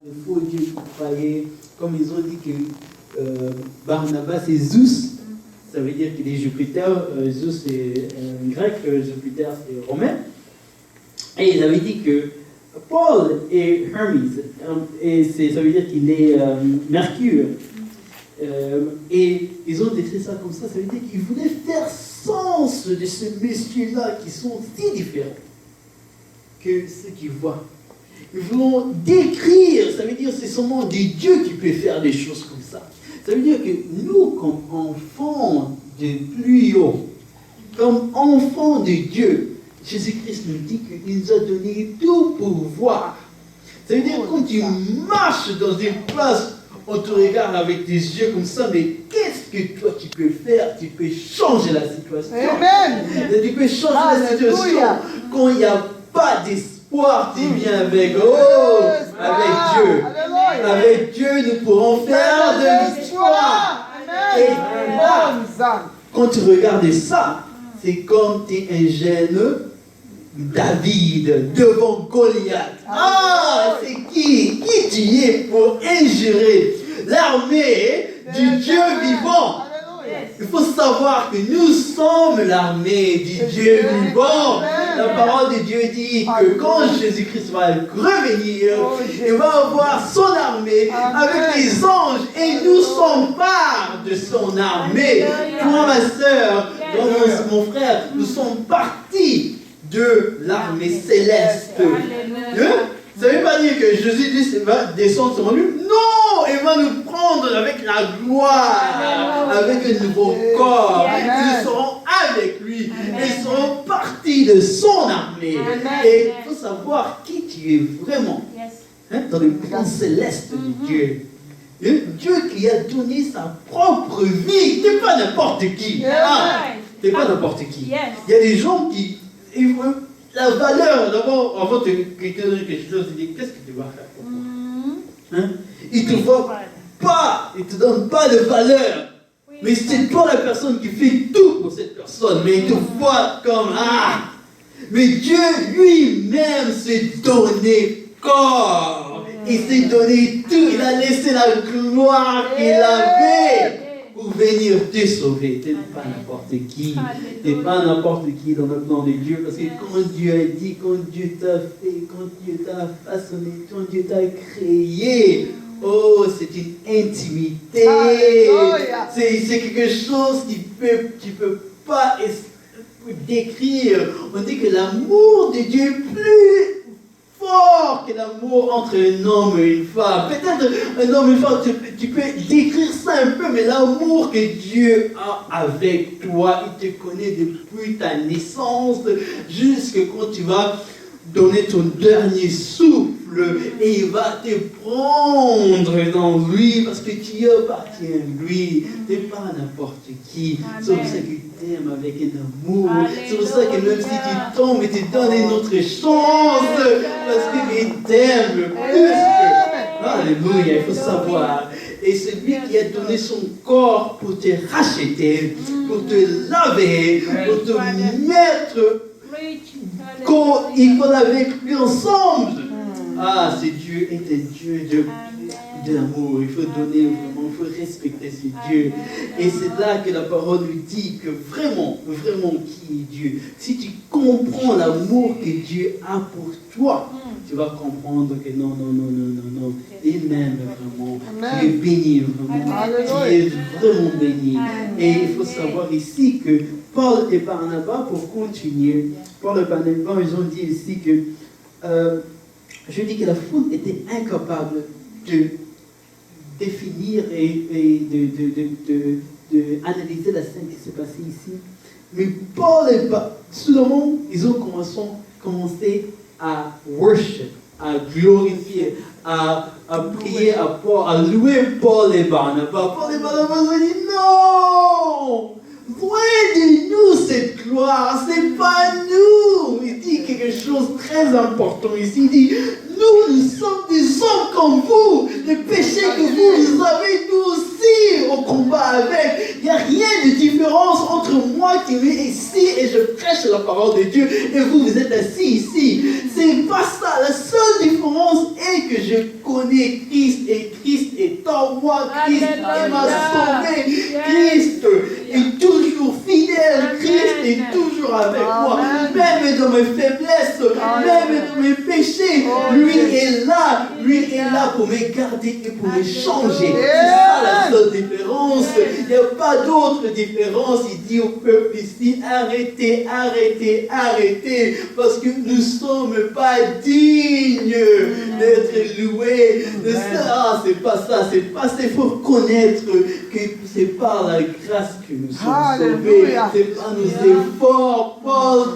Le faux Dieu qui croyait, comme ils ont dit que Barnabas c'est Zeus, ça veut dire qu'il est Jupiter, Zeus c'est grec, Jupiter c'est romain. Et ils avaient dit que Paul est Hermes, et ça veut dire qu'il est Mercure. Et ils ont décrit ça comme ça veut dire qu'ils voulaient faire sens de ces messieurs-là qui sont si différents que ceux qui voient. Ils vont décrire, ça veut dire que c'est seulement des dieux qui peuvent faire des choses comme ça. Ça veut dire que nous, comme enfants de plus haut, comme enfants de Dieu, Jésus-Christ nous dit qu'il nous a donné tout pouvoir. Ça veut dire que quand tu marches dans une place, on te regarde avec des yeux comme ça, mais qu'est-ce que toi tu peux faire? Tu peux changer la situation. Amen. Tu peux changer la situation. Quand il n'y a pas d'espoir, tu viens avec Dieu. Alléluia. Avec Dieu, nous pourrons faire de l'espoir. Et là, quand tu regardes ça, c'est comme tu es un jeune David devant Goliath. Ah, c'est qui tu es pour injurer l'armée du Dieu vivant? Il faut savoir que nous sommes l'armée du Dieu vivant. La parole de Dieu dit que quand Jésus-Christ va revenir, il va avoir son armée avec les anges et nous sommes part de son armée. Toi, ma soeur, mon frère, nous sommes partis de l'armée céleste. Ça ne veut pas dire que Jésus va descendre sur lui. Non, il va nous prendre avec la gloire, avec un nouveau corps. Nous serons avec lui. Ils seront partis de son armée. Et il faut savoir qui tu es vraiment. Dans le plan céleste de Dieu. Dieu qui a donné sa propre vie. Tu n'es pas n'importe qui. Tu n'es pas n'importe qui. Il y a des gens qui... La valeur, d'abord, avant de te donner quelque chose, il dit, qu'est-ce que tu vas faire pour moi? Il ne te voit pas, il ne te donne pas de valeur. Mais c'est toi la personne qui fait tout pour cette personne. Mais il te voit comme, mais Dieu lui-même s'est donné corps. Il s'est donné tout. Il a laissé la gloire qu'il avait pour venir te sauver. Tu n'es pas n'importe qui. Tu n'es pas n'importe qui dans le plan de Dieu. Parce que quand Dieu a dit, quand Dieu t'a fait, quand Dieu t'a façonné, quand Dieu t'a créé, oh, c'est une intimité. C'est quelque chose que tu ne peux pas décrire. On dit que l'amour de Dieu est plus fort que l'amour entre un homme et une femme. Peut-être un homme et une femme, tu peux décrire ça un peu, mais l'amour que Dieu a avec toi, il te connaît depuis ta naissance, jusqu'à quand tu vas donner ton dernier souffle, et il va te prendre dans lui, parce que tu appartiens à lui. Tu n'es pas n'importe qui. C'est pour ça qu'il t'aime avec un amour. C'est pour ça que même si tu tombes, il te donne une autre chance, parce qu'il t'aime plus que... Alléluia, il faut savoir. Et c'est lui qui a donné son corps pour te racheter, pour te laver, pour te mettre co-école avec lui ensemble. Ce Dieu est un Dieu d'amour. Il faut donner vraiment, il faut respecter ce Dieu. Et c'est là que la parole nous dit que vraiment, vraiment qui est Dieu. Si tu comprends l'amour que Dieu a pour toi, tu vas comprendre que non. Il m'aime vraiment. Tu es béni vraiment. Tu es vraiment béni. Et il faut savoir ici que Paul et Barnabas, pour continuer, Paul et Barnabas, ils ont dit ici que je dis que la foule était incapable de définir et de analyser la scène qui s'est passée ici. Mais Paul et Barnabas, soudainement, ils ont commencé à worship, à glorifier, à prier à Paul, à louer Paul et Barnabas. Paul et Barnabas ont dit non! Loin de nous cette gloire, c'est pas nous. Il dit quelque chose de très important ici. Il dit, nous sommes des hommes comme vous. Les péchés que vous avez, nous aussi, au combat avec. Il n'y a rien de différence entre moi qui suis ici et je prêche la parole de Dieu et vous, vous êtes assis ici. C'est pas ça. La seule différence est que je connais Christ et Christ est en moi. Christ m'a sauvé. Christ est toujours fidèle. Christ est toujours avec moi. Même dans mes faiblesses, même dans mes péchés, lui est là. Lui est là pour me garder et pour me changer. C'est ça la seule différence. Il n'y a pas d'autre différence. Il dit au peuple ici, arrêtez, arrêtez, arrêtez, parce que nous ne sommes pas dignes d'être loués. C'est pas ça. C'est pas ça. Il faut reconnaître que c'est par la grâce que nous sommes sauvés. C'est par nos efforts. Paul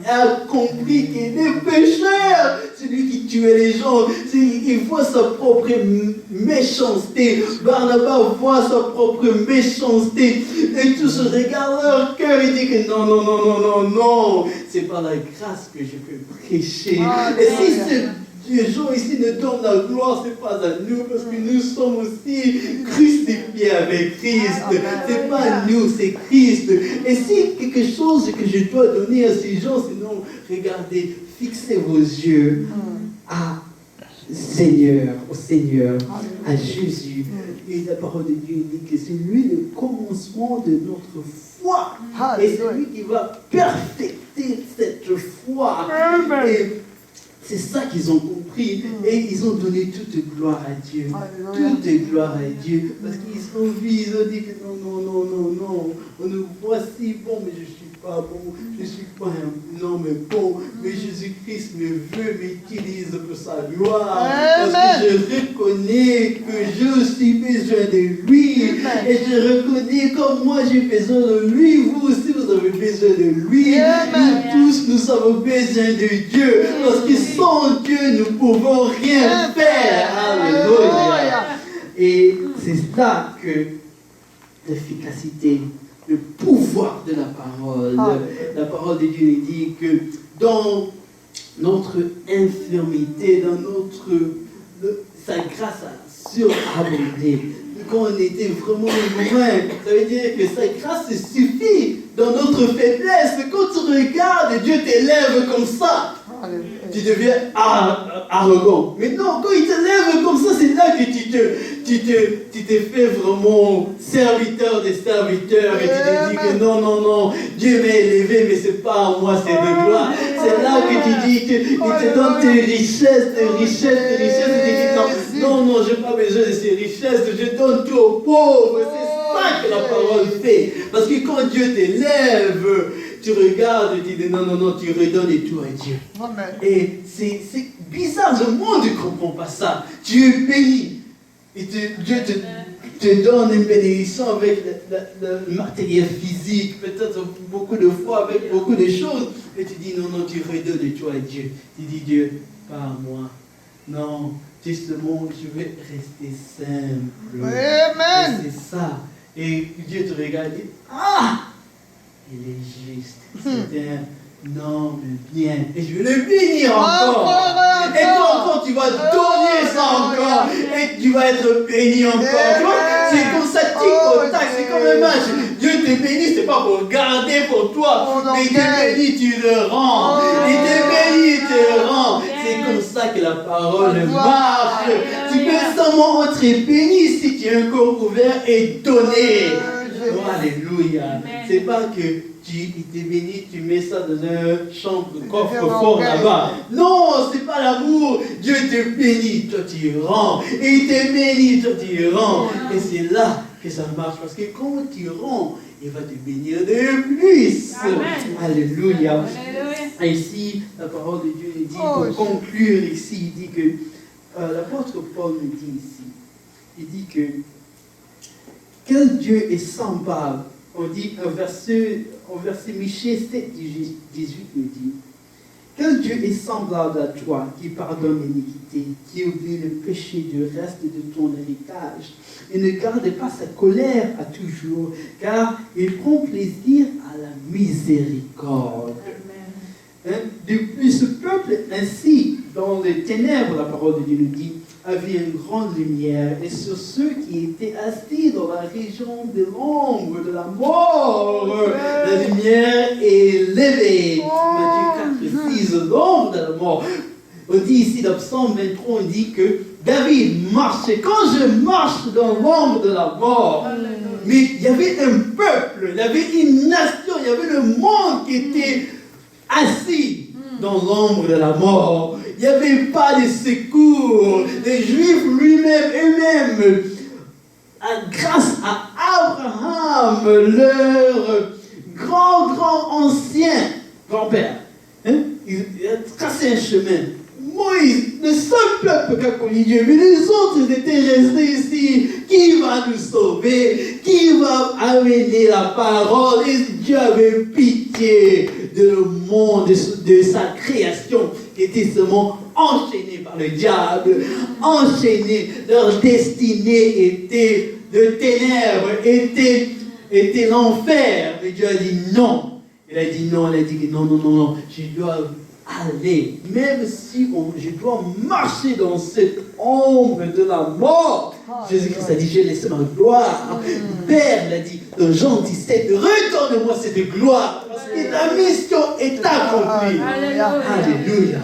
a compris qu'il est pécheur. Celui qui tuait les gens, il voit sa propre méchanceté. Barnabas voit sa propre méchanceté. Et tous se regardent leur cœur et disent que non, non, non, non, non, non. C'est par la grâce que je peux prêcher. Et si ces gens ici ne donnent la gloire, ce n'est pas à nous, parce que nous sommes aussi crucifiés avec Christ. Ce n'est pas nous, c'est Christ. Et si quelque chose que je dois donner à ces gens, sinon, regardez, fixez vos yeux au Seigneur, à Jésus. Et la parole de Dieu dit que c'est lui le commencement de notre foi. Et c'est lui qui va perfecter cette foi. Et c'est ça qu'ils ont compris. Et ils ont donné toute gloire à Dieu. Toute gloire à Dieu. Parce qu'ils ont vu, ils ont dit que non, non, non, non, non. On nous voit si bon, mais je ne suis pas bon. Je ne suis pas un homme bon. Mais Jésus-Christ me veut, m'utilise pour sa gloire. Parce que je reconnais que j'ai aussi besoin de lui. Et je reconnais comme moi j'ai besoin de lui. Vous aussi, vous avez besoin de lui. Nous tous, nous avons besoin de Dieu. Parce que sans Dieu, nous ne pouvons rien faire. Alléluia. Et c'est ça que l'efficacité, le pouvoir de la parole. La parole de Dieu nous dit que dans notre infirmité, dans sa grâce a surabondé. Quand on était vraiment loin, ça veut dire que sa grâce suffit dans notre faiblesse. Quand tu regardes, Dieu t'élève comme ça. Tu deviens arrogant. Mais non, quand il te lève comme ça, c'est là que tu te fais vraiment serviteur des serviteurs. Et tu te dis que non, non, non, Dieu m'a élevé, mais c'est pas à moi, c'est de gloire. C'est là que tu dis qu'il te donne tes richesses. Et tu dis non, non, je n'ai pas besoin de ces richesses, je donne tout aux pauvres. C'est ça que la parole fait. Parce que quand Dieu t'élève, tu regardes et tu dis non, non, non, tu redonnes et tout à Dieu. Amen. Et c'est bizarre, le monde ne comprend pas ça. Tu es béni. Et Dieu te donne une bénédiction avec le matériel physique, peut-être beaucoup de fois avec beaucoup de choses. Et tu dis non, non, tu redonnes et tout à Dieu. Tu dis Dieu, pas à moi. Non, justement, je vais rester simple. Amen. Et c'est ça. Et Dieu te regarde et dit, il est juste. C'est un homme bien. Et je vais le bénir encore. Et toi encore, tu vas donner ça encore. Et tu vas être béni encore. Tu vois, c'est comme ça, c'est comme un match. Dieu te bénit, c'est pas pour garder pour toi. Mais il te bénit, tu le rends. Il te bénit, tu le rends. C'est comme ça que la parole marche. Tu peux seulement être béni si tu as un corps ouvert et donner. Oh, alléluia. C'est pas que il te bénit, tu mets ça dans un chambre, coffre-fort là-bas. Non, c'est pas l'amour. Dieu te bénit, toi tu rends. Et il te bénit, toi tu rends. Et c'est là que ça marche. Parce que quand tu rends, il va te bénir de plus. Amen. Alléluia. Et ici, la parole de Dieu nous dit, pour conclure ici, il dit que, l'apôtre Paul nous dit ici, il dit que, quel Dieu est semblable. On dit, un verset Michée 7, 18 nous dit, quel Dieu est semblable à toi, qui pardonne l'iniquité, qui oublie le péché du reste de ton héritage, et ne garde pas sa colère à toujours, car il prend plaisir à la miséricorde. Depuis ce peuple ainsi, dans les ténèbres, la parole de Dieu nous dit, avait une grande lumière, et sur ceux qui étaient assis dans la région de l'ombre de la mort, la lumière est levée. Matthieu 4, 6, l'ombre de la mort. On dit ici dans Psaume 23, on dit que David marchait. Quand je marche dans l'ombre de la mort, mais il y avait un peuple, il y avait une nation, il y avait le monde qui était assis dans l'ombre de la mort. Il n'y avait pas de secours. Les Juifs eux-mêmes, grâce à Abraham, leur grand ancien grand-père, il a tracé un chemin. Moïse, le seul peuple qui a connu Dieu, mais les autres ils étaient restés ici. Qui va nous sauver? Qui va amener la parole? Et Dieu avait pitié de le monde, de sa création, qui était seulement enchaîné par le diable, enchaîné. Leur destinée était de ténèbres, était l'enfer. Mais Dieu a dit non. Il a dit non, non, je dois aller, même si je dois marcher dans cette ombre de la mort. Jésus-Christ a dit, j'ai laissé ma gloire. Père l'a dit dans Jean 17, retourne-moi cette gloire, parce que ta mission est accomplie. Alléluia.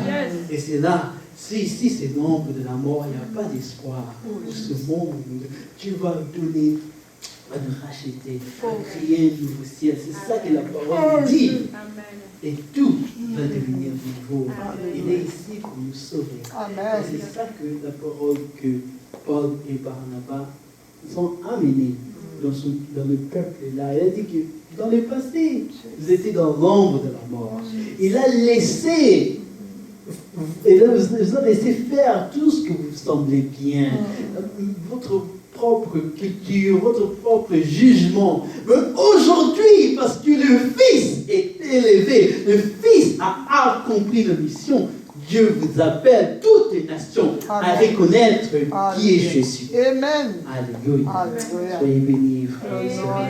Et c'est là, si ici c'est l'ombre de la mort, il n'y a pas d'espoir pour ce monde. Tu vas donner, va nous racheter, créer un nouveau ciel. C'est ça que la parole dit. Et tout va devenir nouveau. Il est ici pour nous sauver. Et c'est ça que la parole que Paul et Barnabas ont amenée dans le peuple là. Il a dit que dans le passé, vous étiez dans l'ombre de la mort. Il a laissé, vous a laissé faire tout ce que vous semblez bien. Votre propre culture, votre propre jugement. Mais aujourd'hui, parce que le Fils est élevé, le Fils a accompli la mission, Dieu vous appelle toutes les nations à reconnaître qui est Jésus. Amen. Alléluia. Soyez bénis, frères et sœurs.